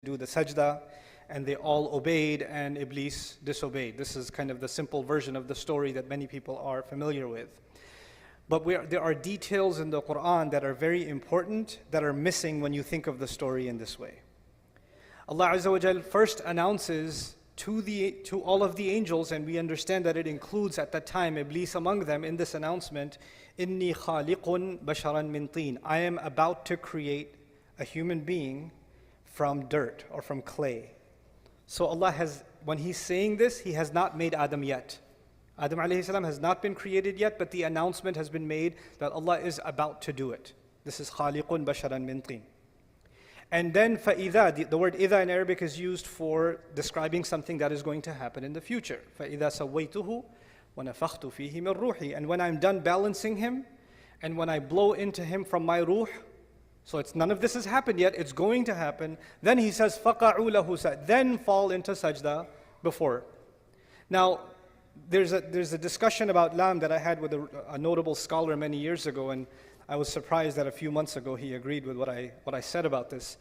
do the sajda, and they all obeyed and Iblis disobeyed. This is kind of the simple version of the story that many people are familiar with. But there are details in the Quran that are very important that are missing when you think of the story in this way. Allah Azza wa Jal first announces to all of the angels, and we understand that it includes at that time Iblis among them in this announcement, Inni khaliqun basharan min teen. I am about to create a human being from dirt or from clay. So Allah has, when He's saying this, He has not made Adam yet. Adam alayhi salam has not been created yet, but the announcement has been made that Allah is about to do it. This is khaliqun basharan min teen. And then فَإِذَا, the word إِذَا in Arabic is used for describing something that is going to happen in the future. فَإِذَا سَوَّيْتُهُ وَنَفَخْتُ فِيهِ مِنْ رُوحِي. And when I'm done balancing him, and when I blow into him from my ruh, so it's none of this has happened yet, it's going to happen. Then He says, فَقَعُوا لَهُ, then fall into sajda before. Now, there's a discussion about lam that I had with a notable scholar many years ago, and I was surprised that a few months ago he agreed with what I said about this.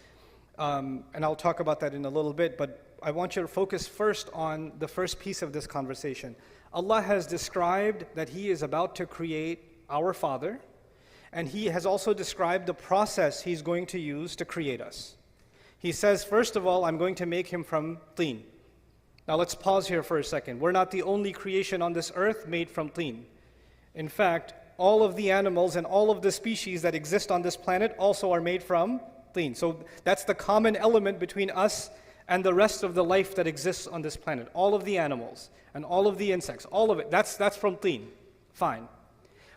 And I'll talk about that in a little bit, but I want you to focus first on the first piece of this conversation. Allah has described that He is about to create our Father, and He has also described the process He's going to use to create us. He says, first of all, I'm going to make him from teen. Now let's pause here for a second. We're not the only creation on this earth made from teen. In fact, all of the animals and all of the species that exist on this planet also are made from teen. So that's the common element between us and the rest of the life that exists on this planet. All of the animals and all of the insects, all of it, that's from teen. Fine.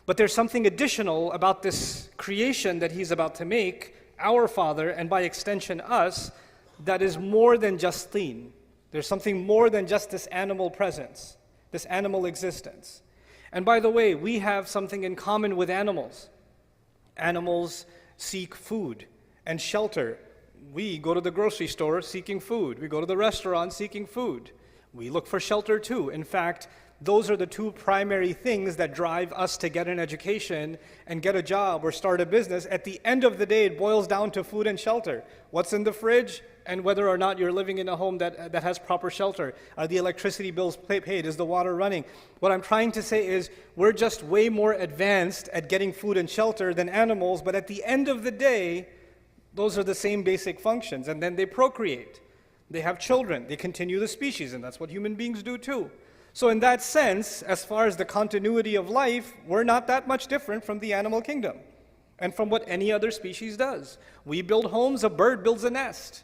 But there's something additional about this creation that He's about to make, our Father, and by extension us, that is more than just teen. There's something more than just this animal presence, this animal existence. And by the way, we have something in common with animals. Animals seek food and shelter. We go to the grocery store seeking food. We go to the restaurant seeking food. We look for shelter too. In fact, those are the two primary things that drive us to get an education and get a job or start a business. At the end of the day, it boils down to food and shelter. What's in the fridge, and whether or not you're living in a home that has proper shelter. Are the electricity bills paid? Is the water running? What I'm trying to say is we're just way more advanced at getting food and shelter than animals, but at the end of the day, those are the same basic functions. And then they procreate. They have children. They continue the species, and that's what human beings do too. So in that sense, as far as the continuity of life, we're not that much different from the animal kingdom and from what any other species does. We build homes, a bird builds a nest.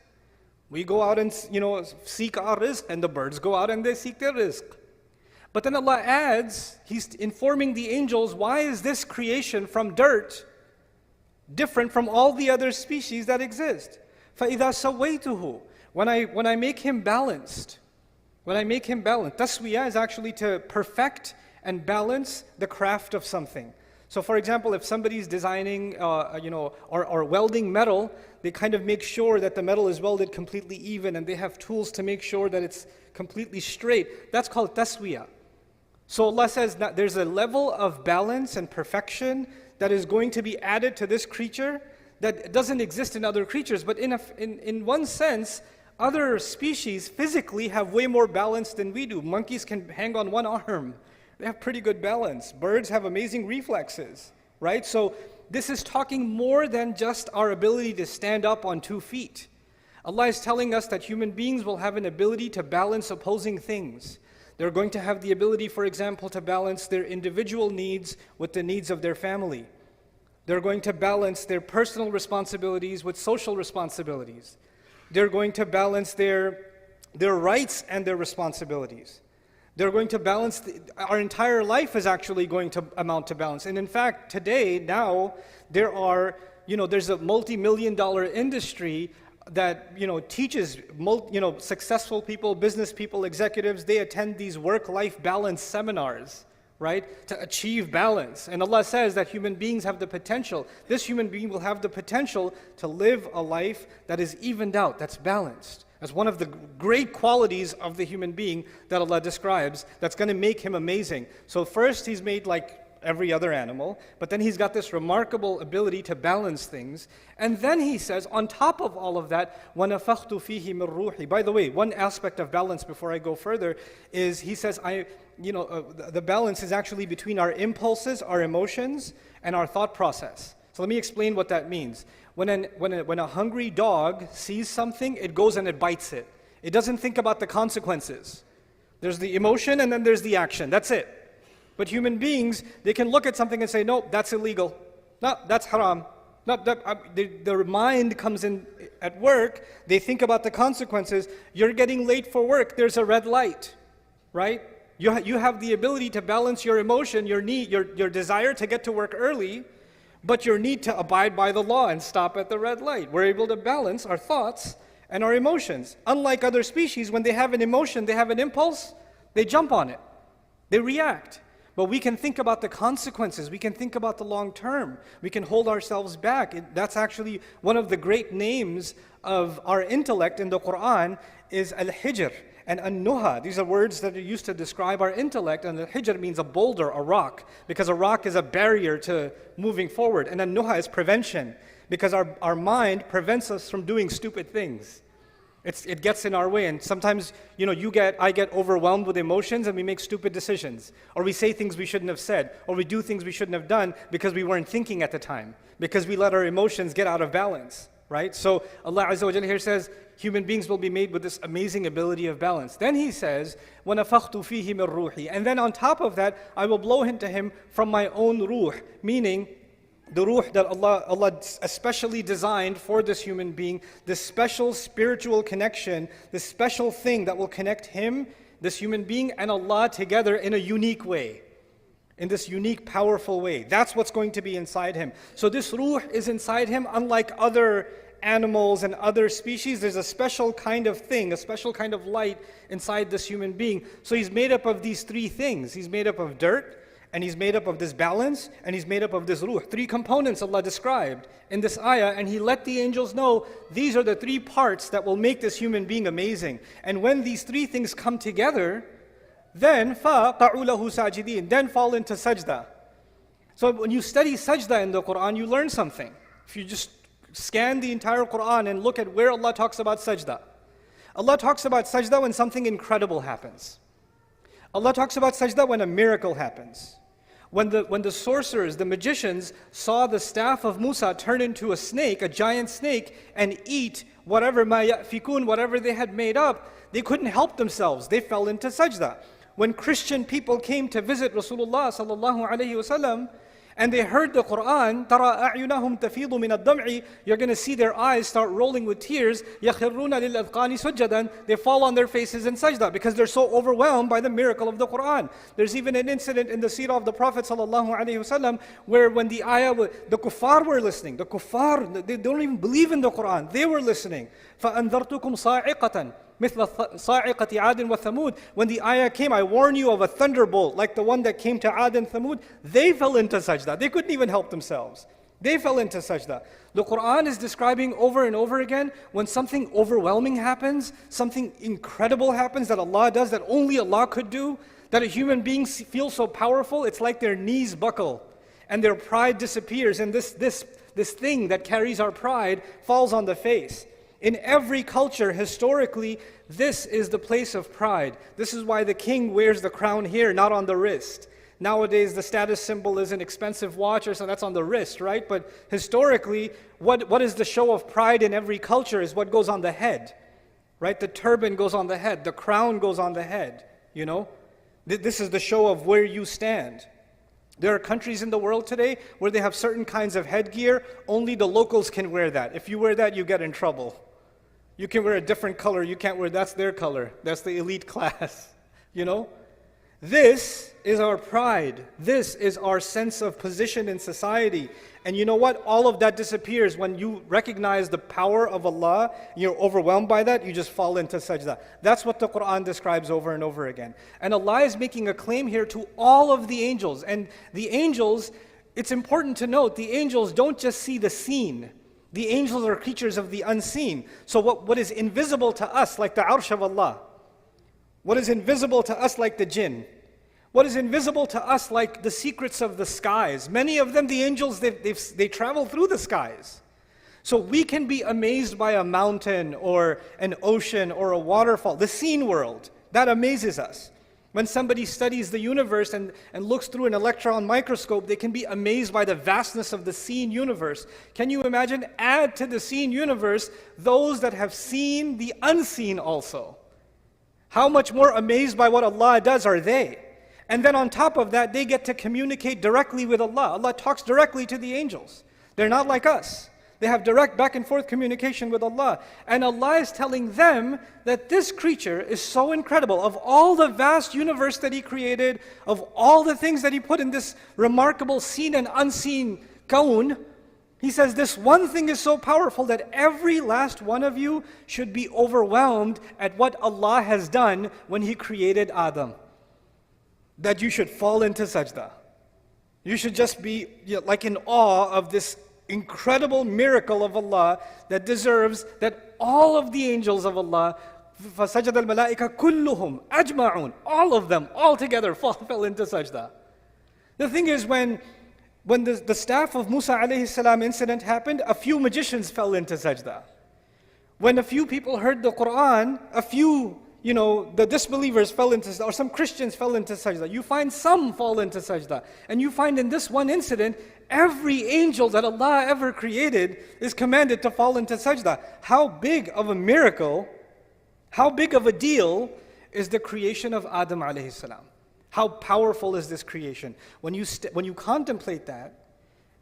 We go out and seek our rizq, and the birds go out and they seek their rizq. But then Allah adds, He's informing the angels, why is this creation from dirt different from all the other species that exist? فَإِذَا سَوَّيْتُهُ, when I make him balanced, taswiyah is actually to perfect and balance the craft of something. So for example, if somebody's designing, or welding metal, they kind of make sure that the metal is welded completely even, and they have tools to make sure that it's completely straight. That's called taswiyah. So Allah says that there's a level of balance and perfection that is going to be added to this creature that doesn't exist in other creatures. But in one sense, other species physically have way more balance than we do. Monkeys can hang on one arm. They have pretty good balance. Birds have amazing reflexes, right? So this is talking more than just our ability to stand up on 2 feet. Allah is telling us that human beings will have an ability to balance opposing things. They're going to have the ability, for example, to balance their individual needs with the needs of their family. They're going to balance their personal responsibilities with social responsibilities. They're going to balance their rights and their responsibilities. They're going to balance, our entire life is actually going to amount to balance. And in fact, today, now, there's a multi-million-dollar industry that, teaches, successful people, business people, executives, they attend these work-life balance seminars, right, to achieve balance. And Allah says that human beings have the potential, this human being will have the potential to live a life that is evened out, that's balanced. That's one of the great qualities of the human being that Allah describes that's going to make him amazing. So first He's made like every other animal, but then he's got this remarkable ability to balance things. And then he says, on top of all of that, وَنَفَخْتُ فِيهِ مِنْ رُوحِي. By the way, one aspect of balance before I go further is he says, the balance is actually between our impulses, our emotions, and our thought process. So let me explain what that means. When a hungry dog sees something, it goes and it bites it. It doesn't think about the consequences. There's the emotion and then there's the action. That's it. But human beings, they can look at something and say, no, that's illegal. No, that's haram. No, their mind comes in at work. They think about the consequences. You're getting late for work. There's a red light, right? You have the ability to balance your emotion, your need, your desire to get to work early, but your need to abide by the law and stop at the red light. We're able to balance our thoughts and our emotions. Unlike other species, when they have an emotion, they have an impulse, they jump on it. They react. But we can think about the consequences. We can think about the long term. We can hold ourselves back. That's actually one of the great names of our intellect in the Quran is Al-Hijr and An-Nuha. These are words that are used to describe our intellect. And Al-Hijr means a boulder, a rock, because a rock is a barrier to moving forward. And An-Nuha is prevention, because our mind prevents us from doing stupid things. It gets in our way, and sometimes, I get overwhelmed with emotions and we make stupid decisions. Or we say things we shouldn't have said, or we do things we shouldn't have done because we weren't thinking at the time, because we let our emotions get out of balance, right? So Allah Azza wa Jalla here says, human beings will be made with this amazing ability of balance. Then He says, وَنَفَخْتُ فِيهِ مِنْ رُوحِي. And then on top of that, I will blow into him from my own ruh, meaning the ruh that Allah especially designed for this human being, this special spiritual connection, this special thing that will connect him, this human being, and Allah together in a unique way, in this unique, powerful way. That's what's going to be inside him. So this ruh is inside him, unlike other animals and other species. There's a special kind of thing, a special kind of light inside this human being. So he's made up of these three things. He's made up of dirt, and he's made up of this balance, and he's made up of this ruh. Three components Allah described in this ayah, and He let the angels know these are the three parts that will make this human being amazing. And when these three things come together, then فَقَعُوا لَهُ سَاجِدِينَ, then fall into sajda. So when you study sajda in the Quran, you learn something. If you just scan the entire Quran and look at where Allah talks about sajda. Allah talks about sajda when something incredible happens. Allah talks about sajda when a miracle happens. When the sorcerers, the magicians, saw the staff of Musa turn into a snake, a giant snake, and eat whatever ma ya'fikun, whatever they had made up, they couldn't help themselves. They fell into sajda. When Christian people came to visit Rasulullah sallallahu alaihi wasallam, and they heard the Quran, تَرَى أَعْيُنَهُمْ تَفِيضُ مِنَ الدَّمْعِ, you're going to see their eyes start rolling with tears. يَخِرُّونَ لِلْأَذْقَانِ سُجَّدًا, they fall on their faces in sajda because they're so overwhelmed by the miracle of the Quran. There's even an incident in the seerah of the Prophet ﷺ where when the ayah, the kuffar were listening. The kuffar, they don't even believe in the Quran. They were listening. فَأَنذَرْتُكُمْ صَاعِقَةً مثل صاعقة عاد وثمود. When the ayah came, I warn you of a thunderbolt like the one that came to Ad and Thamud. They fell into sajda. They couldn't even help themselves. They fell into sajda. The Quran is describing over and over again when something overwhelming happens, something incredible happens that Allah does, that only Allah could do, that a human being feels so powerful, it's like their knees buckle and their pride disappears, and this thing that carries our pride falls on the face. In every culture, historically, this is the place of pride. This is why the king wears the crown here, not on the wrist. Nowadays, the status symbol is an expensive watch, or so that's on the wrist, right? But historically, what is the show of pride in every culture is what goes on the head, right? The turban goes on the head, the crown goes on the head, This is the show of where you stand. There are countries in the world today where they have certain kinds of headgear. Only the locals can wear that. If you wear that, you get in trouble. You can wear a different color. You can't wear, that's their color. That's the elite class. This is our pride. This is our sense of position in society. And you know what? All of that disappears when you recognize the power of Allah. You're overwhelmed by that. You just fall into sajda. That's what the Quran describes over and over again. And Allah is making a claim here to all of the angels. And the angels, it's important to note, the angels don't just see the seen. The angels are creatures of the unseen. So what is invisible to us, like the arsh of Allah, what is invisible to us, like the jinn, What is invisible to us, like the secrets of the skies. Many of them, the angels, they travel through the skies. So we can be amazed by a mountain or an ocean or a waterfall, the seen world. That amazes us. When somebody studies the universe and looks through an electron microscope, they can be amazed by the vastness of the seen universe. Can you imagine? Add to the seen universe those that have seen the unseen also. How much more amazed by what Allah does are they? And then on top of that, they get to communicate directly with Allah. Allah talks directly to the angels. They're not like us. They have direct back and forth communication with Allah. And Allah is telling them that this creature is so incredible. Of all the vast universe that He created, of all the things that He put in this remarkable seen and unseen kawn, He says this one thing is so powerful that every last one of you should be overwhelmed at what Allah has done when He created Adam. That you should fall into sajda. You should just be like in awe of this incredible miracle of Allah that deserves that all of the angels of Allah, فَسَجَدَ الْمَلَائِكَ كُلُّهُمْ أَجْمَعُونَ, all of them, all together fell into sajda. The thing is, when the staff of Musa alayhi salam incident happened, a few magicians fell into sajda. When a few people heard the Quran, a few, the disbelievers fell into sajda, or some Christians fell into sajda. You find some fall into sajda. And you find in this one incident, every angel that Allah ever created is commanded to fall into sajda. How big of a miracle, how big of a deal is the creation of Adam alayhi salam? How powerful is this creation? When you contemplate that,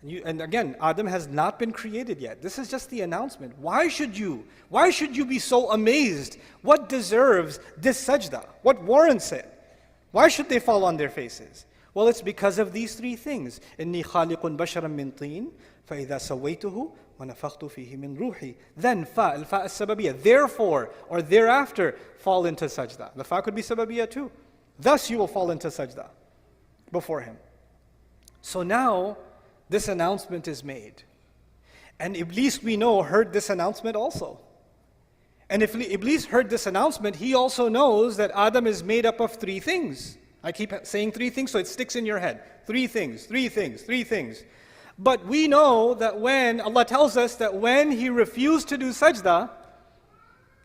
and again, Adam has not been created yet. This is just the announcement. Why should you be so amazed? What deserves this sajda? What warrants it? Why should they fall on their faces? Well, it's because of these three things. إِنِّي خَالِقٌ بَشَرًا مِّن طِينٍ فَإِذَا سَوَّيْتُهُ وَنَفَخْتُ فِيهِ مِّن رُوحِي. Then, الفاء السببية. Therefore, or thereafter, fall into sajda. The fa could be sababiyah too. Thus you will fall into sajda before Him. So now, this announcement is made. And Iblis, we know, heard this announcement also. And if Iblis heard this announcement, he also knows that Adam is made up of three things. I keep saying three things so it sticks in your head. Three things, three things, three things. But we know that when Allah tells us that when he refused to do sajda,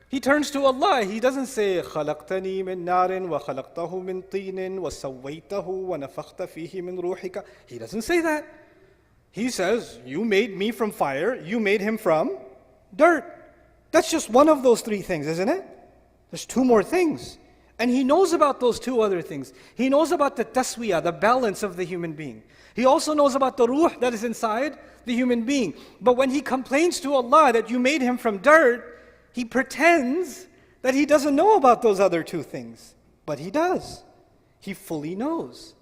he turns to Allah. He doesn't say, خَلَقْتَنِي مِن نَارٍ وَخَلَقْتَهُ مِن طِينٍ وَسَوَّيْتَهُ وَنَفَخْتَ فِيهِ مِن رُوحِكَ. He doesn't say that. He says, you made me from fire, you made him from dirt. That's just one of those three things, isn't it? There's two more things. And he knows about those two other things. He knows about the taswiyah, the balance of the human being. He also knows about the ruh that is inside the human being. But when he complains to Allah that you made him from dirt, he pretends that he doesn't know about those other two things. But he does. He fully knows.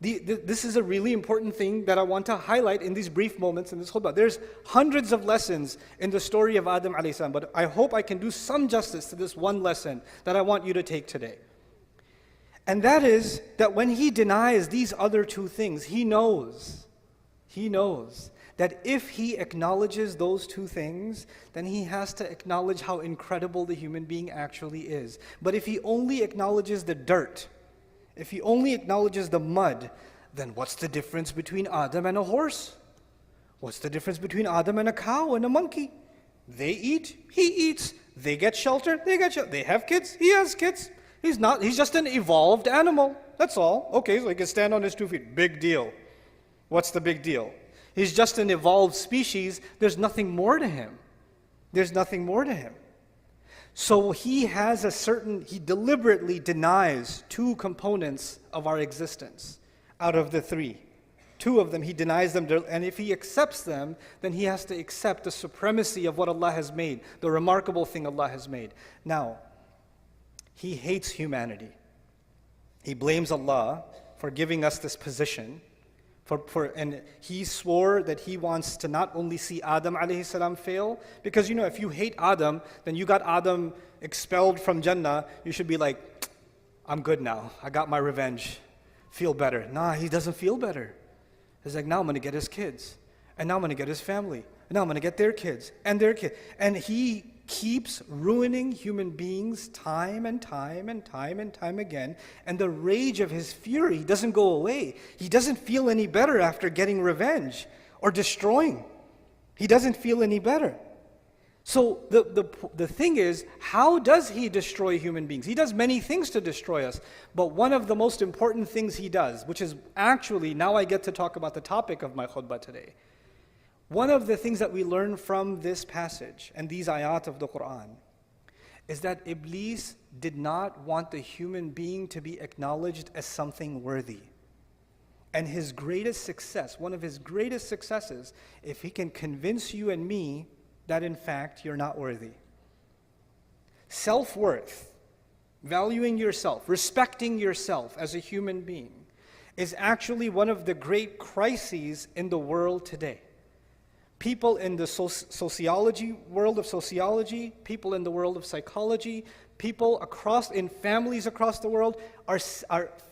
This is a really important thing that I want to highlight in these brief moments in this khutbah. There's hundreds of lessons in the story of Adam alayhi salam, but I hope I can do some justice to this one lesson that I want you to take today. And that is that when he denies these other two things, he knows that if he acknowledges those two things, then he has to acknowledge how incredible the human being actually is. But if he only acknowledges the dirt, if he only acknowledges the mud, then what's the difference between Adam and a horse? What's the difference between Adam and a cow and a monkey? They eat, he eats. They get shelter, they get shelter. They have kids, he has kids. He's just an evolved animal. That's all. Okay, so he can stand on his 2 feet. Big deal. What's the big deal? He's just an evolved species. There's nothing more to him. There's nothing more to him. So he deliberately denies two components of our existence out of the three. Two of them, he denies them, and if he accepts them, then he has to accept the supremacy of what Allah has made, the remarkable thing Allah has made. Now, he hates humanity. He blames Allah for giving us this position. And he swore that he wants to not only see Adam alayhi salam fail, because if you hate Adam, then you got Adam expelled from Jannah, you should be like, I'm good now, I got my revenge, feel better. Nah, he doesn't feel better. He's like, now I'm going to get his kids. And now I'm going to get his family. And now I'm going to get their kids and their kids. And he keeps ruining human beings time and time and time and time again. And the rage of his fury doesn't go away. He doesn't feel any better after getting revenge or destroying. He doesn't feel any better. So the thing is, how does he destroy human beings? He does many things to destroy us. But one of the most important things he does, which is actually, now I get to talk about the topic of my khutbah today. One of the things that we learn from this passage and these ayat of the Quran is that Iblis did not want the human being to be acknowledged as something worthy. And his greatest success, one of his greatest successes, if he can convince you and me that in fact you're not worthy. Self-worth, valuing yourself, respecting yourself as a human being is actually one of the great crises in the world today. People in the sociology, world of sociology, people in the world of psychology, people in families across the world are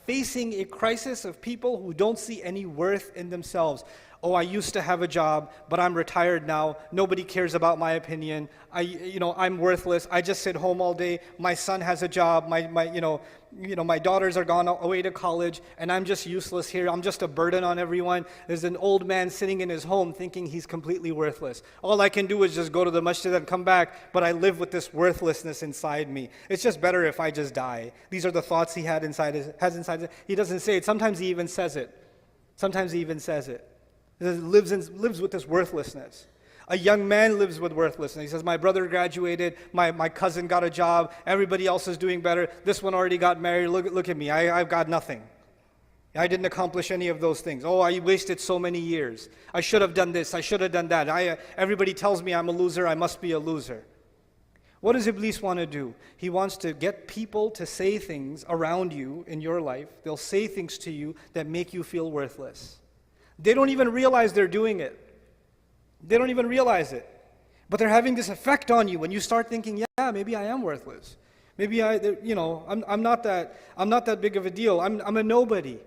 facing a crisis of people who don't see any worth in themselves. Oh, I used to have a job, but I'm retired now. Nobody cares about my opinion. I'm worthless. I just sit home all day. My son has a job. My daughters are gone away to college, and I'm just useless here. I'm just a burden on everyone. There's an old man sitting in his home thinking he's completely worthless. All I can do is just go to the masjid and come back, but I live with this worthlessness inside me. It's just better if I just die. These are the thoughts he has inside. He doesn't say it. Sometimes he even says it. He lives with this worthlessness. A young man lives with worthlessness. He says, my brother graduated, my cousin got a job, everybody else is doing better, this one already got married, look at me, I've got nothing. I didn't accomplish any of those things. Oh, I wasted so many years. I should have done this, I should have done that. Everybody tells me I'm a loser, I must be a loser. What does Iblis want to do? He wants to get people to say things around you in your life. They'll say things to you that make you feel worthless. They don't even realize they're doing it. They don't even realize it. But they're having this effect on you when you start thinking, yeah, maybe I am worthless. Maybe I'm not that big of a deal. I'm a nobody.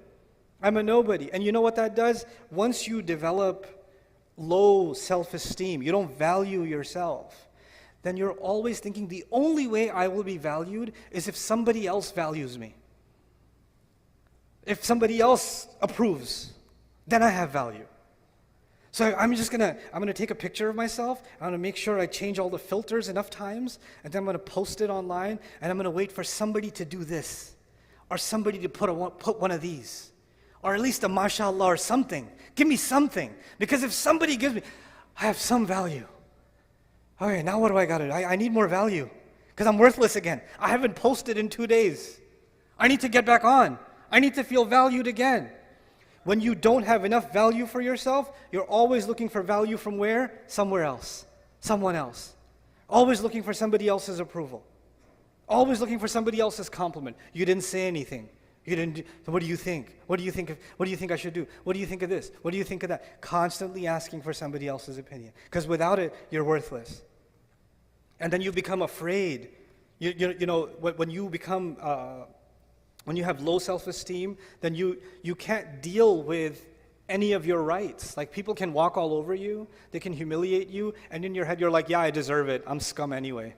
I'm a nobody. And you know what that does? Once you develop low self-esteem, you don't value yourself, then you're always thinking the only way I will be valued is if somebody else values me. If somebody else approves, then I have value. So I'm gonna take a picture of myself. I'm gonna make sure I change all the filters enough times, and then I'm gonna post it online, and I'm gonna wait for somebody to do this, or somebody to put one of these, or at least a mashallah or something. Give me something, because if somebody gives me, I have some value. Okay, now what do I gotta do? I need more value, because I'm worthless again. I haven't posted in 2 days. I need to get back on. I need to feel valued again. When you don't have enough value for yourself, you're always looking for value from where? Somewhere else. Someone else. Always looking for somebody else's approval. Always looking for somebody else's compliment. You didn't say anything. You didn't. So what do you think? What do you think I should do? What do you think of this? What do you think of that? Constantly asking for somebody else's opinion. Because without it, you're worthless. And then you become afraid. When you become when you have low self-esteem, then you can't deal with any of your rights. Like, people can walk all over you, they can humiliate you, and in your head you're like, yeah, I deserve it. I'm scum anyway.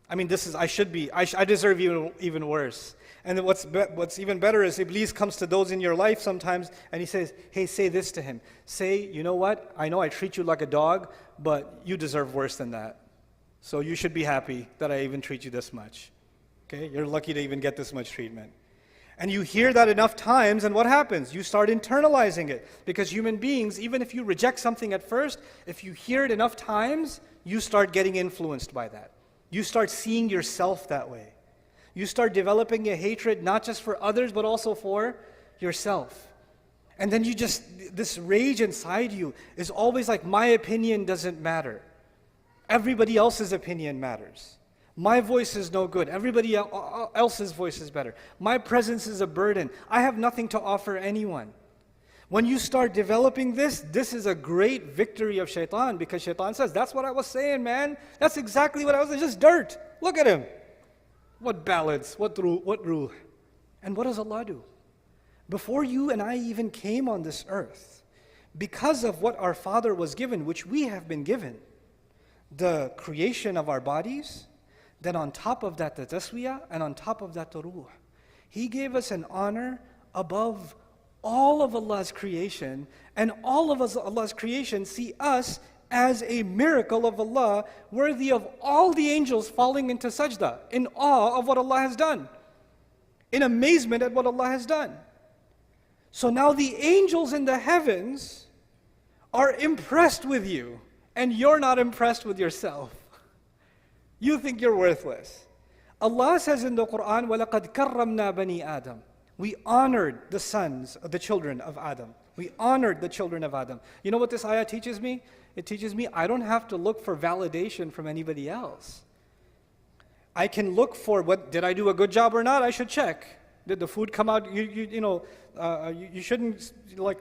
I mean, I deserve even worse. And then what's even better is Iblis comes to those in your life sometimes and he says, hey, say this to him. Say, you know what? I know I treat you like a dog, but you deserve worse than that. So you should be happy that I even treat you this much. Okay, you're lucky to even get this much treatment. And you hear that enough times, and what happens? You start internalizing it. Because human beings, even if you reject something at first, if you hear it enough times, you start getting influenced by that. You start seeing yourself that way. You start developing a hatred not just for others, but also for yourself. And then this rage inside you is always like, my opinion doesn't matter. Everybody else's opinion matters. My voice is no good. Everybody else's voice is better. My presence is a burden. I have nothing to offer anyone. When you start developing this is a great victory of shaitan, because shaitan says, that's what I was saying, man. That's exactly what I was saying. Just dirt. Look at him. What balance, what ruh. And what does Allah do? Before you and I even came on this earth, because of what our father was given, which we have been given, the creation of our bodies, then on top of that the taswiyah, and on top of that the ruh. He gave us an honor above all of Allah's creation, and all of Allah's creation see us as a miracle of Allah, worthy of all the angels falling into sajda, in awe of what Allah has done, in amazement at what Allah has done. So now the angels in the heavens are impressed with you, and you're not impressed with yourself. You think you're worthless. Allah says in the Quran, وَلَقَدْ كَرَّمْنَا بَنِي آدَمَ. We honored the children of Adam. We honored the children of Adam. You know what this ayah teaches me? It teaches me I don't have to look for validation from anybody else. I can look for, did I do a good job or not? I should check. Did the food come out? You shouldn't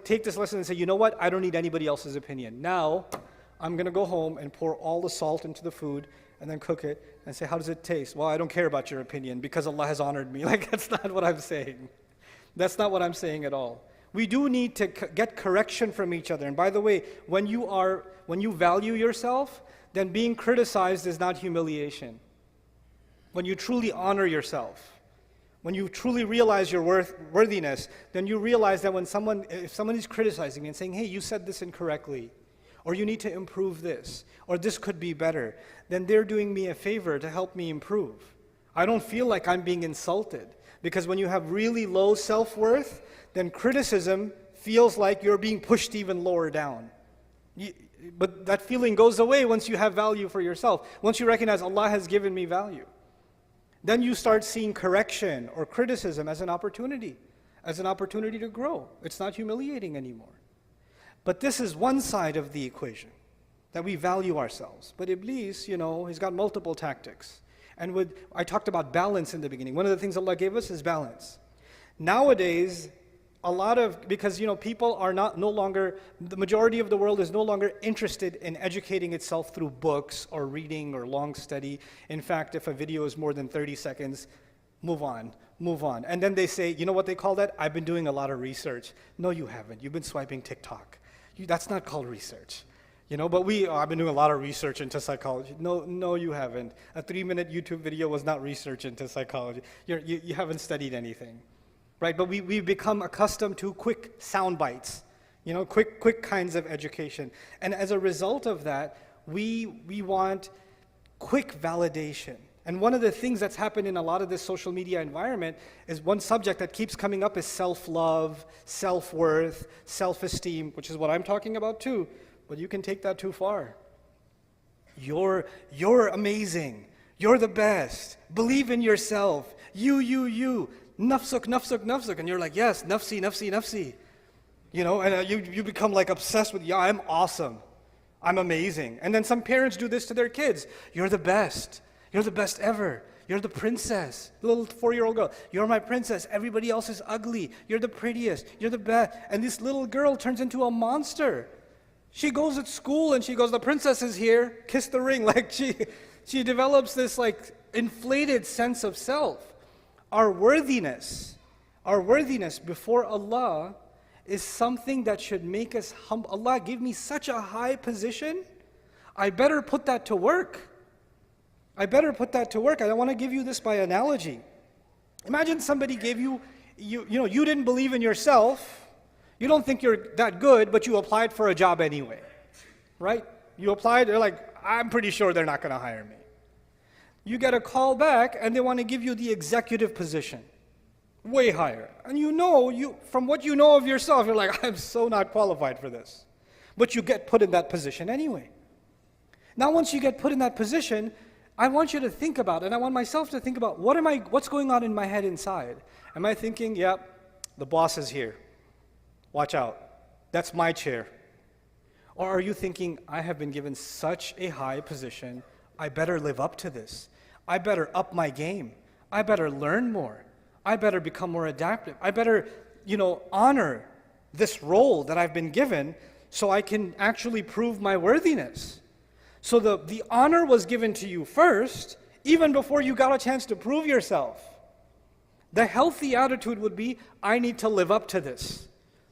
take this lesson and say, you know what? I don't need anybody else's opinion. Now, I'm going to go home and pour all the salt into the food and then cook it and say, how does it taste? Well, I don't care about your opinion because Allah has honored me. That's not what I'm saying. That's not what I'm saying at all. We do need to get correction from each other. And by the way, when you value yourself, then being criticized is not humiliation. When you truly honor yourself, when you truly realize your worthiness, then you realize that if someone is criticizing and saying, hey, you said this incorrectly, or you need to improve this, or this could be better, then they're doing me a favor to help me improve. I don't feel like I'm being insulted. Because when you have really low self-worth, then criticism feels like you're being pushed even lower down. But that feeling goes away once you have value for yourself. Once you recognize Allah has given me value. Then you start seeing correction or criticism as an opportunity to grow. It's not humiliating anymore. But this is one side of the equation, that we value ourselves. But Iblis, he's got multiple tactics. And I talked about balance in the beginning. One of the things Allah gave us is balance. Nowadays, because people are no longer, the majority of the world is no longer interested in educating itself through books or reading or long study. In fact, if a video is more than 30 seconds, move on. And then they say, you know what they call that? I've been doing a lot of research. No, you haven't. You've been swiping TikTok. That's not called research. But I've been doing a lot of research into psychology. No, you haven't. A 3-minute YouTube video was not research into psychology. You haven't studied anything, right? But we've become accustomed to quick sound bites, quick kinds of education. And as a result of that, we want quick validation. And one of the things that's happened in a lot of this social media environment is one subject that keeps coming up is self-love, self-worth, self-esteem, which is what I'm talking about too. But you can take that too far. You're amazing. You're the best. Believe in yourself. You. Nafsuk. And you're like, yes, nafsi. And you become obsessed with, I'm awesome. I'm amazing. And then some parents do this to their kids. You're the best. You're the best ever. You're the princess. The little 4-year-old girl. You're my princess. Everybody else is ugly. You're the prettiest. You're the best. And this little girl turns into a monster. She goes at school and she goes, the princess is here, kiss the ring. She develops this inflated sense of self. Our worthiness before Allah is something that should make us humble. Allah gave me such a high position, I better put that to work. I want to give you this by analogy. Imagine somebody gave you didn't believe in yourself. You don't think you're that good, but you applied for a job anyway, right? You applied, they're like, I'm pretty sure they're not going to hire me. You get a call back, and they want to give you the executive position, way higher. And from what you know of yourself, you're like, I'm so not qualified for this. But you get put in that position anyway. Now, once you get put in that position, I want you to think about, and I want myself to think about, what's going on in my head inside? Am I thinking, the boss is here. Watch out, that's my chair. Or are you thinking, I have been given such a high position, I better live up to this. I better up my game. I better learn more. I better become more adaptive. I better, honor this role that I've been given so I can actually prove my worthiness. So the honor was given to you first, even before you got a chance to prove yourself. The healthy attitude would be, I need to live up to this.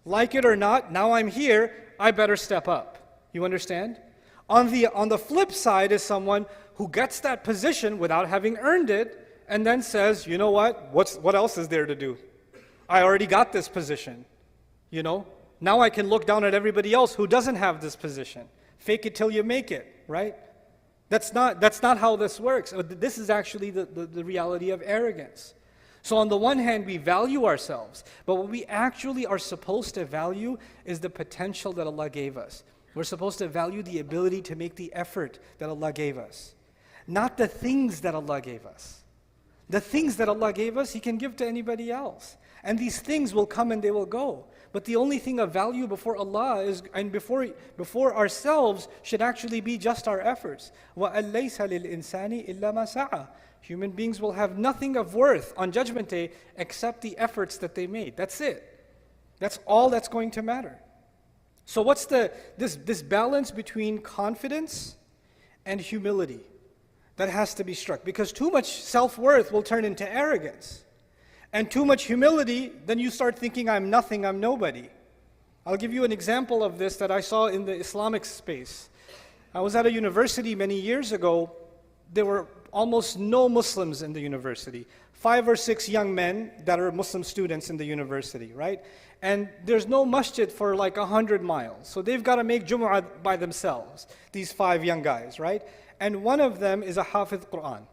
Like it or not, now I'm here, I better step up. You understand? On the flip side is someone who gets that position without having earned it and then says, you know what else is there to do? I already got this position. Now I can look down at everybody else who doesn't have this position. Fake it till you make it, right? That's not how this works. This is actually the reality of arrogance. So on the one hand, we value ourselves, but what we actually are supposed to value is the potential that Allah gave us. We're supposed to value the ability to make the effort that Allah gave us, not the things that Allah gave us. The things that Allah gave us, He can give to anybody else. And these things will come and they will go. But the only thing of value before Allah and before ourselves should actually be just our efforts. وَأَن لَيْسَ لِلْإِنسَانِ إِلَّا مَا سَعَى. Human beings will have nothing of worth on Judgment Day except the efforts that they made. That's it. That's all that's going to matter. So what's this balance between confidence and humility that has to be struck? Because too much self-worth will turn into arrogance. And too much humility, then you start thinking, I'm nothing, I'm nobody. I'll give you an example of this that I saw in the Islamic space. I was at a university many years ago. There were almost no Muslims in the university. 5 or 6 young men that are Muslim students in the university, right? And there's no masjid for like 100 miles. So they've got to make Jumu'ah by themselves, these 5 young guys, right? And one of them is a Hafiz Quran.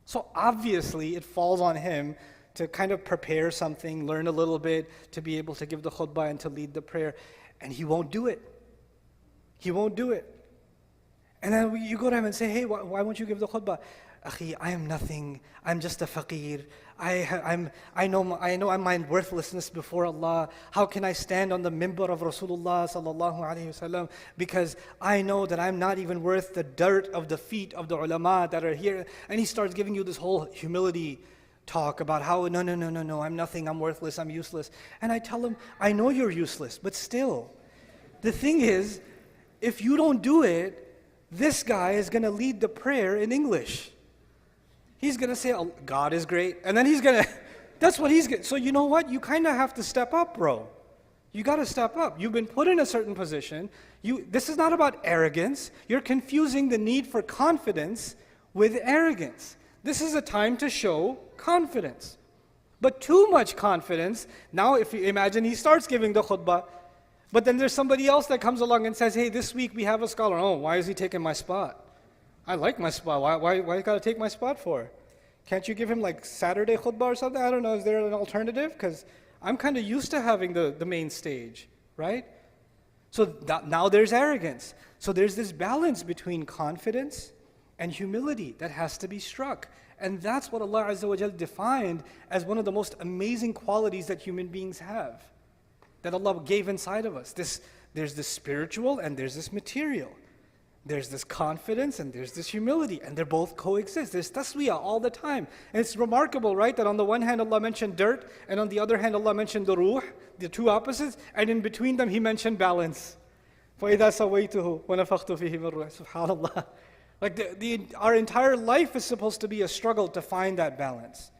So obviously it falls on him to kind of prepare something, learn a little bit, to be able to give the khutbah and to lead the prayer. And he won't do it. He won't do it. And then you go to him and say, hey, why won't you give the khutbah? Akhi, I am nothing. I'm just a faqir. I know my worthlessness before Allah. How can I stand on the mimbar of Rasulullah sallallahu alaihi wasallam? Because I know that I'm not even worth the dirt of the feet of the ulama that are here. And he starts giving you this whole humility talk about how, no, I'm nothing, I'm worthless, I'm useless. And I tell him, I know you're useless, but still, the thing is, if you don't do it, this guy is going to lead the prayer in English. He's going to say, oh, God is great. And then he's going to, that's what he's going to. So you know what? You kind of have to step up, bro. You got to step up. You've been put in a certain position. This is not about arrogance. You're confusing the need for confidence with arrogance. This is a time to show confidence. But too much confidence, now if you imagine he starts giving the khutbah, but then there's somebody else that comes along and says, hey, this week we have a scholar. Oh, why is he taking my spot? I like my spot. Why you got to take my spot for? Can't you give him like Saturday khutbah or something? I don't know. Is there an alternative? Because I'm kind of used to having the main stage, right? So now there's arrogance. So there's this balance between confidence and humility that has to be struck. And that's what Allah Azza wa Jal defined as one of the most amazing qualities that human beings have, that Allah gave inside of us. There's this spiritual and there's this material. There's this confidence and there's this humility, and they both coexist. There's taswiyah all the time. And it's remarkable, right, that on the one hand Allah mentioned dirt, and on the other hand Allah mentioned the ruh, the two opposites, and in between them He mentioned balance. فَإِذَا سَوَيْتُهُ وَنَفَخْتُ فِيهِ مِنْ رُوحِي. SubhanAllah. Like our entire life is supposed to be a struggle to find that balance,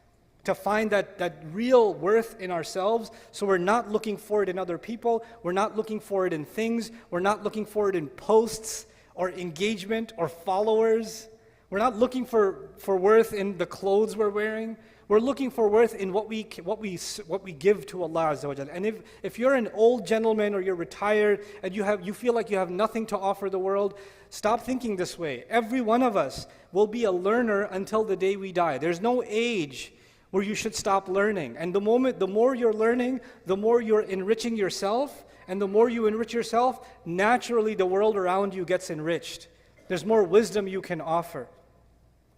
to find that real worth in ourselves. So we're not looking for it in other people, we're not looking for it in things, we're not looking for it in posts or engagement or followers. We're not looking for worth in the clothes we're wearing. We're looking for worth in what we give to Allah Azza wa Jalla. And if you're an old gentleman or you're retired and you feel like you have nothing to offer the world, stop thinking this way. Every one of us will be a learner until the day we die. There's no age where you should stop learning. And the more you're learning, the more you're enriching yourself. And the more you enrich yourself, naturally the world around you gets enriched. There's more wisdom you can offer.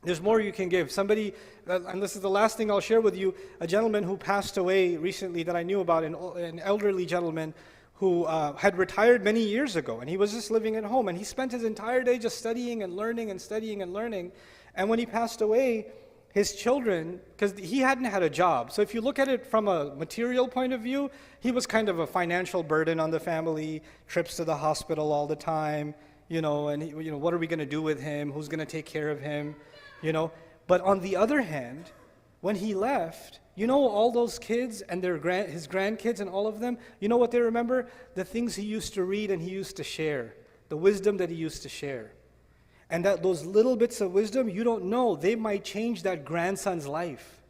There's more you can give. Somebody, and this is the last thing I'll share with you, a gentleman who passed away recently that I knew about, an elderly gentleman who had retired many years ago, and he was just living at home, and he spent his entire day just studying and learning and studying and learning. And when he passed away, his children, because he hadn't had a job, so if you look at it from a material point of view, he was kind of a financial burden on the family, trips to the hospital all the time, and what are we going to do with him? Who's going to take care of him? But on the other hand, when he left, you know all those kids and his grandkids and all of them, you know what they remember? The things he used to read and he used to share, the wisdom that he used to share. And that those little bits of wisdom, you don't know, they might change that grandson's life.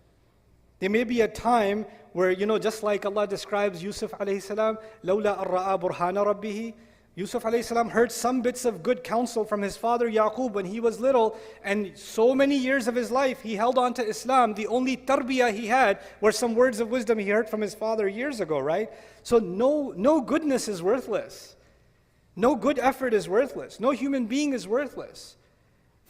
There may be a time where, just like Allah describes Yusuf alayhi salam, لَوْلَا أَرَّأَى بُرْهَانَ رَبِّهِ. Yusuf alayhi salam heard some bits of good counsel from his father Yaqub when he was little, and so many years of his life he held on to Islam. The only tarbiyah he had were some words of wisdom he heard from his father years ago, right? So no goodness is worthless. No good effort is worthless. No human being is worthless.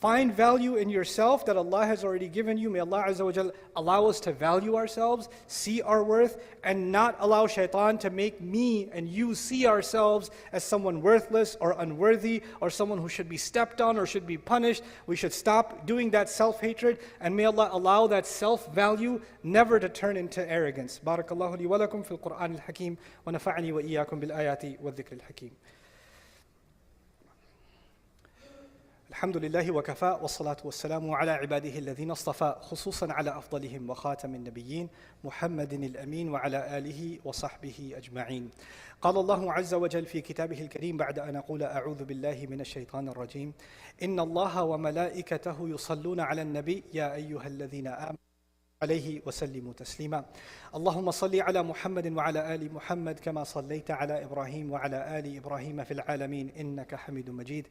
Find value in yourself that Allah has already given you. May Allah Azza wa Jal allow us to value ourselves, see our worth, and not allow shaitan to make me and you see ourselves as someone worthless or unworthy or someone who should be stepped on or should be punished. We should stop doing that self-hatred, and may Allah allow that self-value never to turn into arrogance. Barakallahu li wa lakum fil Qur'an al-Hakim wa nafa'ani wa iyyakum bil ayati wa dhikr al-Hakim. الحمد لله وكفى والصلاة والسلام على عباده الذين اصطفى خصوصا على أفضلهم وخاتم النبيين محمد الأمين وعلى آله وصحبه أجمعين. قال الله عز وجل في كتابه الكريم بعد أن أقول أعوذ بالله من الشيطان الرجيم إن الله وملائكته يصلون على النبي يا أيها الذين آمنوا عليه وسلموا تسليما. اللهم صل على محمد وعلى آل محمد كما صليت على إبراهيم وعلى آل إبراهيم في العالمين إنك حميد مجيد.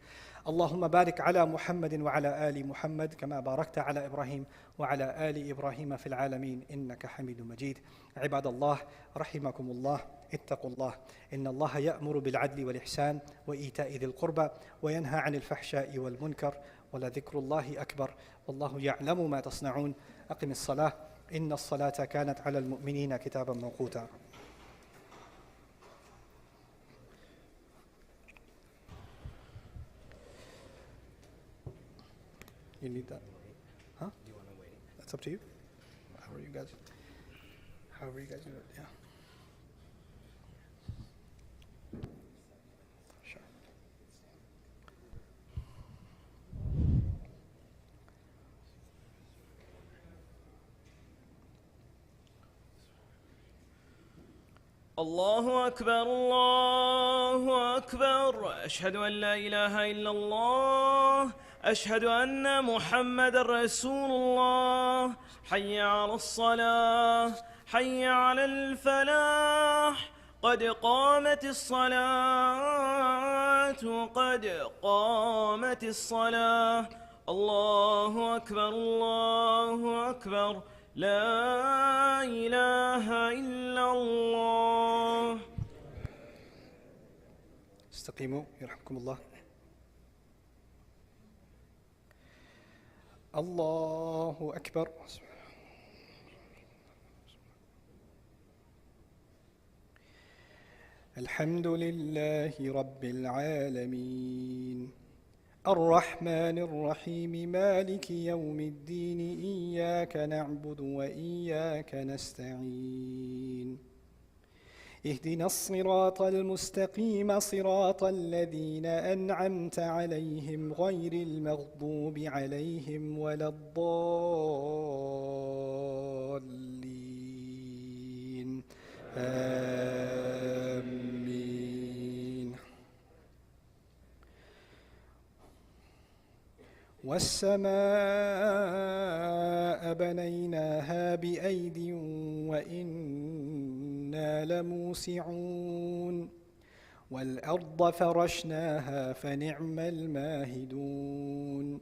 اللهم بارك على محمد وعلى آل محمد كما باركت على إبراهيم وعلى آل إبراهيم في العالمين إنك حميد مجيد. عباد الله رحمكم الله، اتقوا الله، إن الله يأمر بالعدل والإحسان وإيتاء ذي القربى وينهى عن الفحشاء والمنكر ولذكر الله أكبر والله يعلم ما تصنعون. أقم الصلاة إن الصلاة كانت على المؤمنين كتابا موقوتا. You need that? Huh? Do you want to wait? That's up to you. However you guys do it, yeah. Sure. الله أكبر الله أكبر أشهد أن لا إله إلا الله أشهد أن محمد رسول الله حي على الصلاة حي على الفلاح قد قامت الصلاة قد قامت الصلاة الله أكبر الله أكبر لا إله إلا الله. استقيموا يرحمكم الله. الله أكبر. الحمد لله رب العالمين الرحمن الرحيم مالك يوم الدين إياك نعبد وإياك نستعين اهدنا الصراط المستقيم صراط الذين أنعمت عليهم غير المغضوب عليهم ولا الضالين آمين. والسماء بنيناها بأيد وإنا لموسعون والأرض فرشناها فنعم الماهدون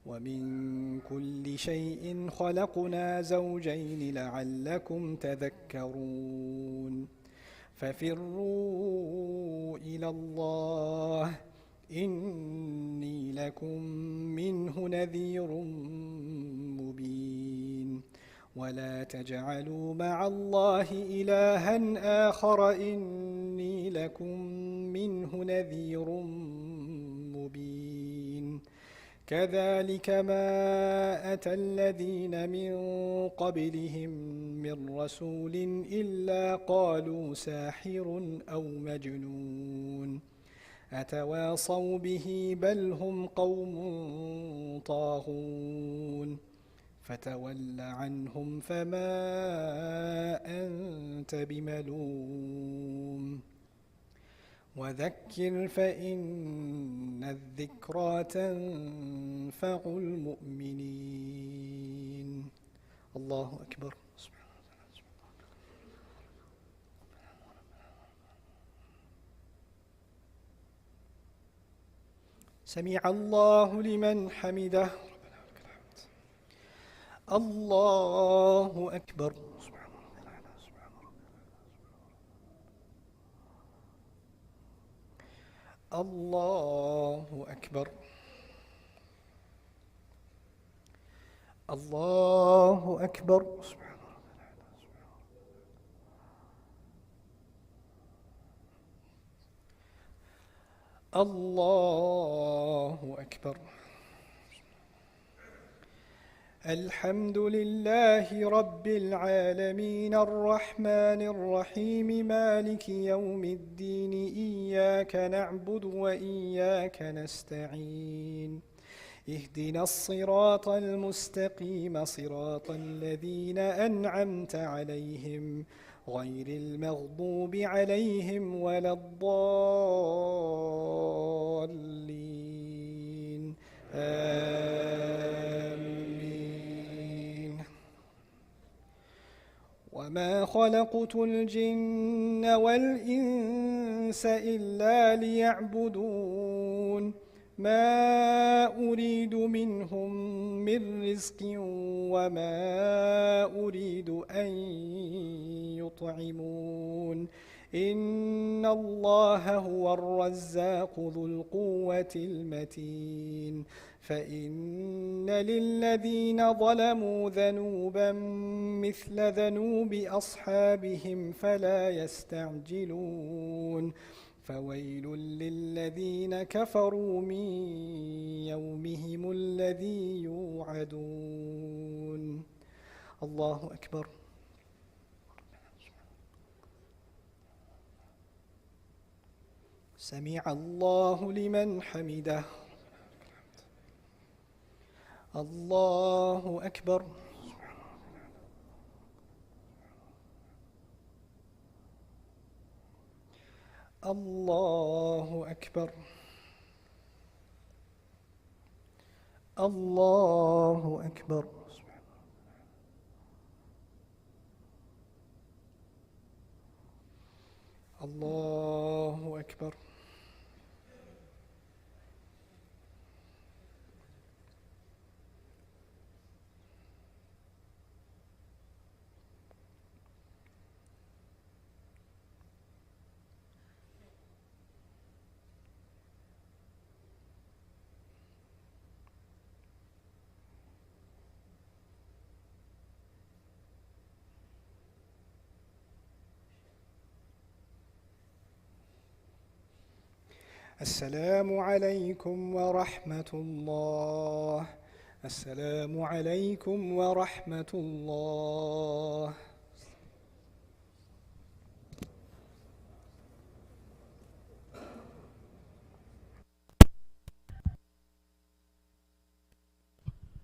ومن كل شيء خلقنا زوجين لعلكم تذكرون ففروا إلى الله إني لكم منه نذير مبين ولا تجعلوا مع الله إلها آخر إني لكم منه نذير مبين كذلك ما أتى الذين من قبلهم من رسول إلا قالوا ساحر أو مجنون أتواصوا به بل هم قوم طاغون فتول عنهم فما أنت بملوم وذكر فإن الذكرى تنفع المؤمنين. الله أكبر. سمع الله لمن حمده. الله أكبر. الله أكبر. الله أكبر. الله أكبر. الحمد لله رب العالمين الرحمن الرحيم مالك يوم الدين إياك نعبد وإياك نستعين اهدنا الصراط المستقيم صراط الذين أنعمت عليهم غير المغضوب عليهم ولا الضالين آمين. وما خلقت الجن والإنس إلا ليعبدون ما أريد منهم من رزق وما أريد أن يطعمون إن الله هو الرزاق ذو القوة المتين. فإن للذين ظلموا ذنوبا مثل ذنوب أصحابهم فلا يستعجلون فويل للذين كفروا من يومهم الذي يوعدون. الله أكبر. سمع الله لمن حمده. الله أكبر. الله أكبر. الله أكبر. الله أكبر. السلام عليكم ورحمة الله. السلام عليكم ورحمة الله.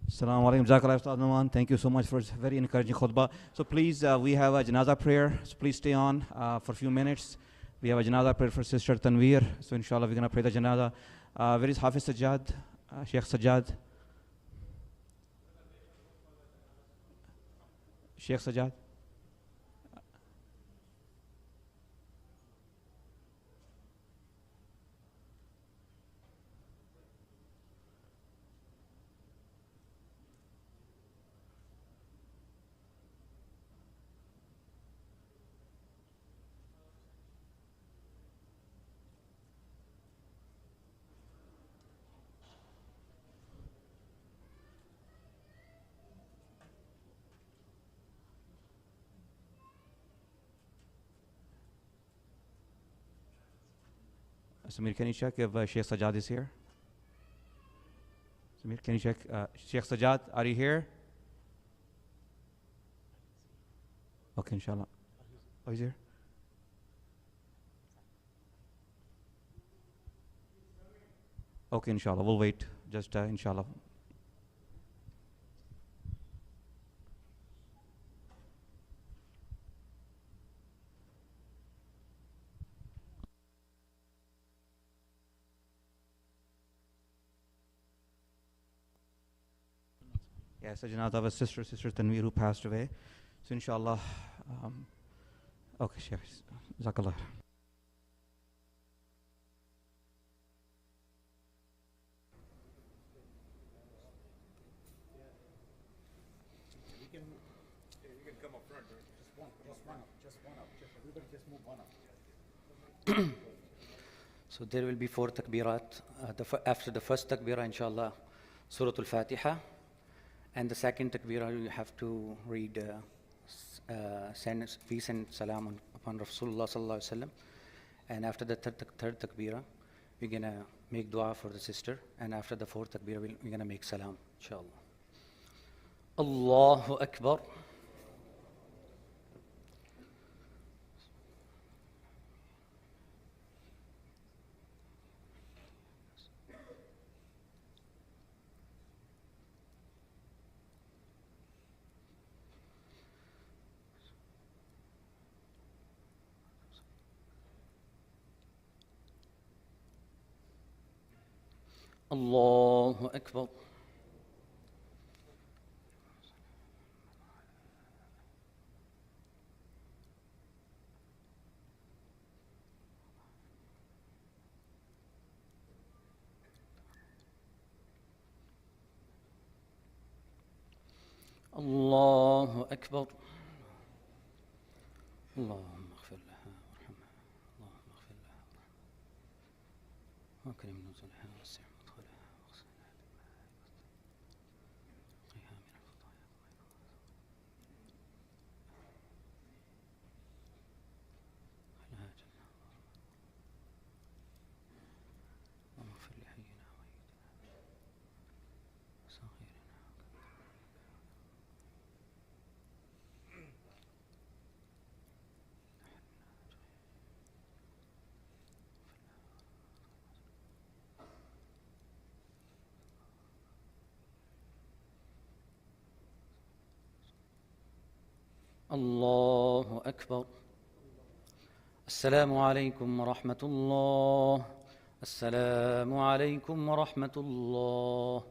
Assalamu alaikum. Jazakallah Ustaz Numan. Thank you so much for very encouraging khutbah. So please, we have a janazah prayer. So please stay on for a few minutes. We have a janazah prayer for Sister Tanveer. So inshallah, we're going to pray the janazah. Where is Hafiz Sajjad? Sheikh Sajjad? Sheikh Sajjad? Samir, can you check if Sheikh Sajjad is here? Samir, can you check? Sheikh Sajjad, are you here? Okay, inshallah. Oh, he's here? Okay, inshallah. We'll wait. Just inshallah. Yes, a janazah of a sister, Sister Tanveer, who passed away. So inshallah, okay, Sheikh, Jazakallah. So there will be 4 takbirat. After the first takbirah, inshallah, Surah Al-Fatiha. And the second takbirah, you have to read send peace and salam upon Rasulullah sallallahu alaihi wasallam. And after the third takbirah, we're going to make dua for the sister. And after the fourth takbirah, we're going to make salam, inshallah. Allahu Akbar. Allahu Akbar. Allahu Akbar. اللهم اغفر لها وارحمها اللهم اغفر لها وارحمها واكرم نزلها ووسع مدخلها واغسلها بالماء والثلج وقها من الخطايا خلها جنة اللهم اغفر لحينا وميتنا وصغيرنا الله أكبر. السلام عليكم ورحمة الله. السلام عليكم ورحمة الله.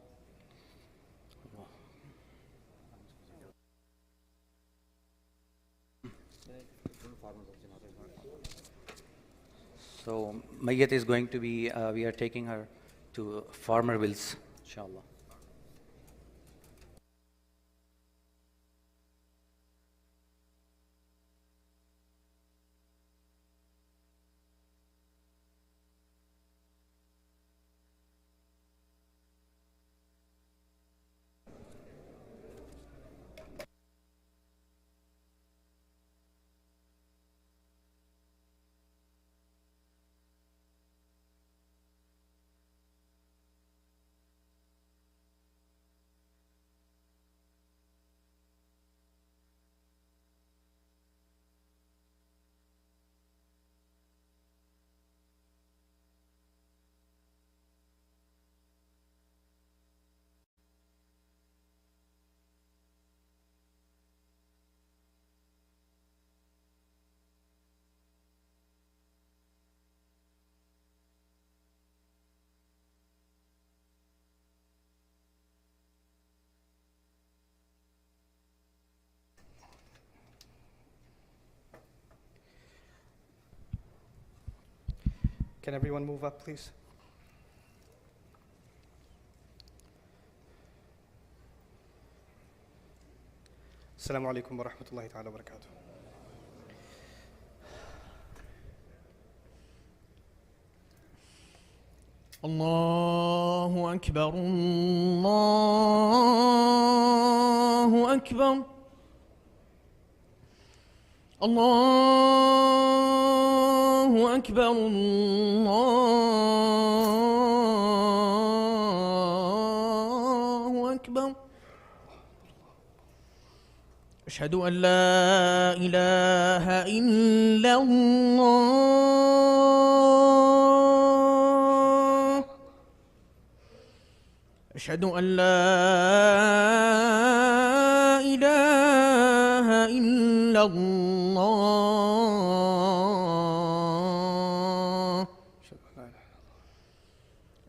So Mayyat is going to be, we are taking her to Farmer Wills, inshallah. Can everyone move up, please? Assalamu alaikum wa rahmatullahi ta'ala wa barakatuh. الله أكبر الله أكبر الله أكبر الله أكبر أشهد أن لا إله إلا الله أشهد أن لا إله إلا الله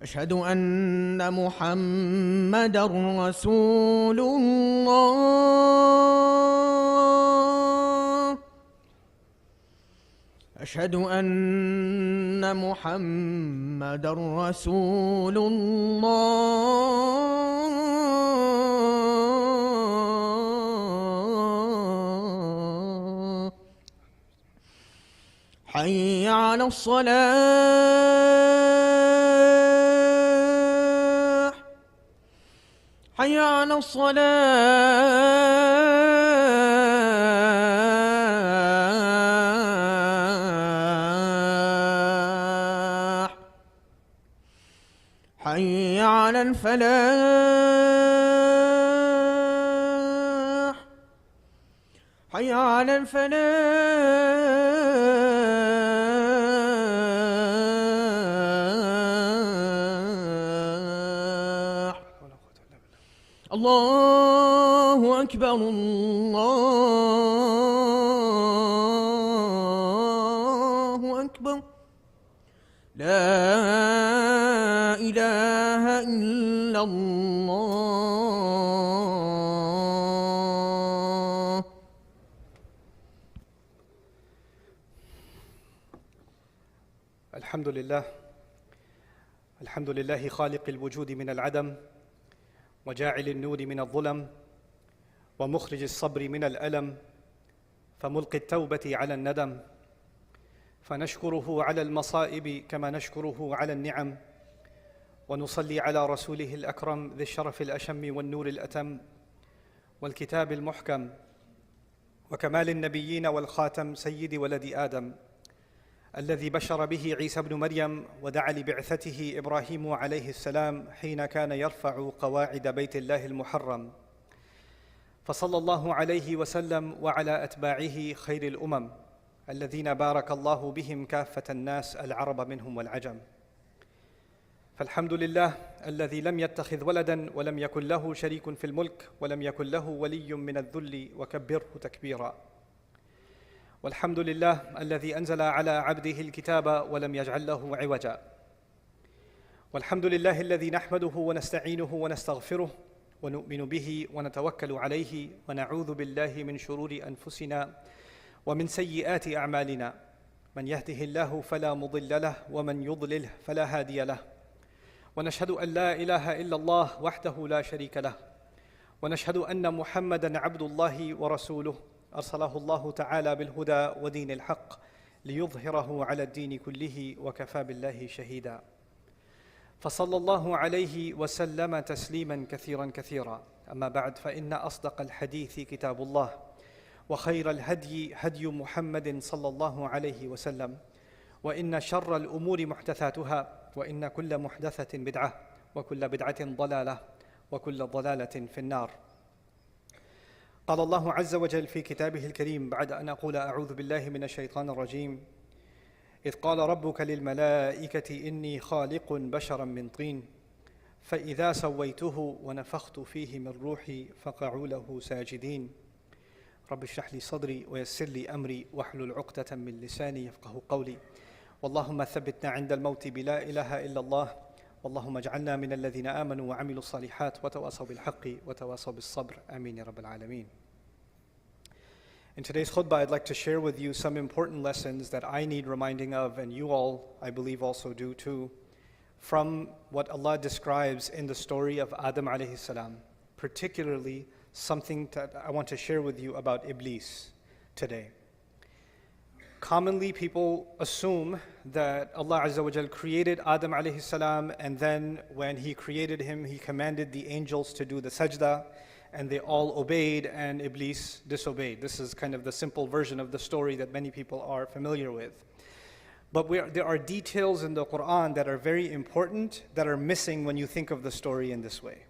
أشهد أن محمدا رسول الله أشهد أن محمدا رسول الله حي على الصلاة حي على الصلاة حي على الفلاح حي على الفلاح الله أكبر الله أكبر لا إله إلا الله الحمد لله خالق الوجود من العدم وجاعل النور من الظلم ومخرج الصبر من الألم فملقي التوبة على الندم فنشكره على المصائب كما نشكره على النعم ونصلي على رسوله الأكرم ذي الشرف الأشم والنور الأتم والكتاب المحكم وكمال النبيين والخاتم سيد ولد آدم الذي بشر به عيسى بن مريم ودعا لبعثته إبراهيم عليه السلام حين كان يرفع قواعد بيت الله المحرم فصلى الله عليه وسلم وعلى أتباعه خير الأمم الذين بارك الله بهم كافة الناس العرب منهم والعجم فالحمد لله الذي لم يتخذ ولدا ولم يكن له شريك في الملك ولم يكن له ولي من الذل وكبره تكبيرا والحمد لله الذي أنزل على عبده الكتاب ولم يجعل له عوجا والحمد لله الذي نحمده ونستعينه ونستغفره ونؤمن به ونتوكل عليه ونعوذ بالله من شرور أنفسنا ومن سيئات أعمالنا من يهده الله فلا مضل له ومن يضلله فلا هادي له ونشهد أن لا إله إلا الله وحده لا شريك له ونشهد أن محمدًا عبد الله ورسوله أرسله الله تعالى بالهدى ودين الحق ليظهره على الدين كله وكفى بالله شهيدا فصلى الله عليه وسلم تسليما كثيرا كثيرا أما بعد فإن أصدق الحديث كتاب الله وخير الهدي هدي محمد صلى الله عليه وسلم وإن شر الأمور محدثاتها وإن كل محدثة بدعة وكل بدعة ضلالة وكل ضلالة في النار قال الله عز وجل في كتابه الكريم بعد أن أقول أعوذ بالله من الشيطان الرجيم إذ قال ربك للملائكة إني خالق بشرا من طين فإذا سويته ونفخت فيه من روحي فقعوا له ساجدين رب اشرح لي صدري ويسر لي أمري واحلل عقدة من لساني يفقه قولي واللهم ثبتنا عند الموت بلا إله إلا الله اللهم اجعلنا من الذين آمنوا وعملوا الصالحات وتواصوا بالحق وتواصوا بالصبر آمين يا رب العالمين. In today's khutbah, I'd like to share with you some important lessons that I need reminding of, and you all, I believe, also do too, from what Allah describes in the story of Adam alayhi salam, particularly something that I want to share with you about Iblis today. Commonly, people assume that Allah Azza wa Jal created Adam alayhi salam, and then when He created him, He commanded the angels to do the sajda, and they all obeyed, and Iblis disobeyed. This is kind of the simple version of the story that many people are familiar with. But there are details in the Quran that are very important that are missing when you think of the story in this way.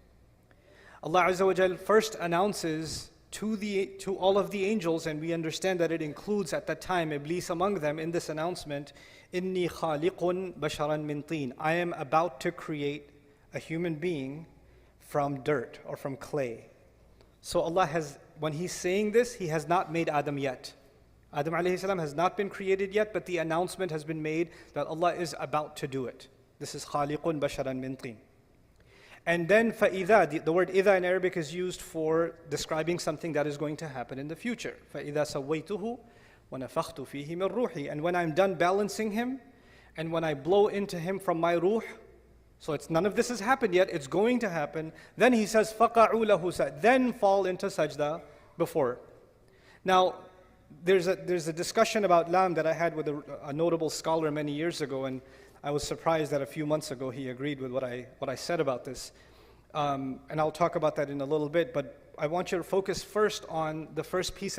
Allah Azza wa Jal first announces to all of the angels, and we understand that it includes at that time Iblis among them in this announcement, Inni khaliqun basharan min teen. I am about to create a human being from dirt or from clay. So Allah has, when He's saying this, He has not made Adam yet. Adam alayhi salam has not been created yet, but the announcement has been made that Allah is about to do it. This is خَالِقٌ بَشَرًا مِّن طِينٍ. And then فَإِذَا, the word إِذَا in Arabic is used for describing something that is going to happen in the future. فَإِذَا سَوَّيْتُهُ وَنَفَخْتُ فِيهِ مِن رُوحِي. And when I'm done balancing him, and when I blow into him from my ruh, so it's none of this has happened yet, it's going to happen. Then he says, فَقَعُوا لَهُ سَجْدًا. Then fall into sajda before. Now, there's a discussion about lam that I had with a notable scholar many years ago, and I was surprised that a few months ago he agreed with what I said about this. And I'll talk about that in a little bit, but I want you to focus first on the first piece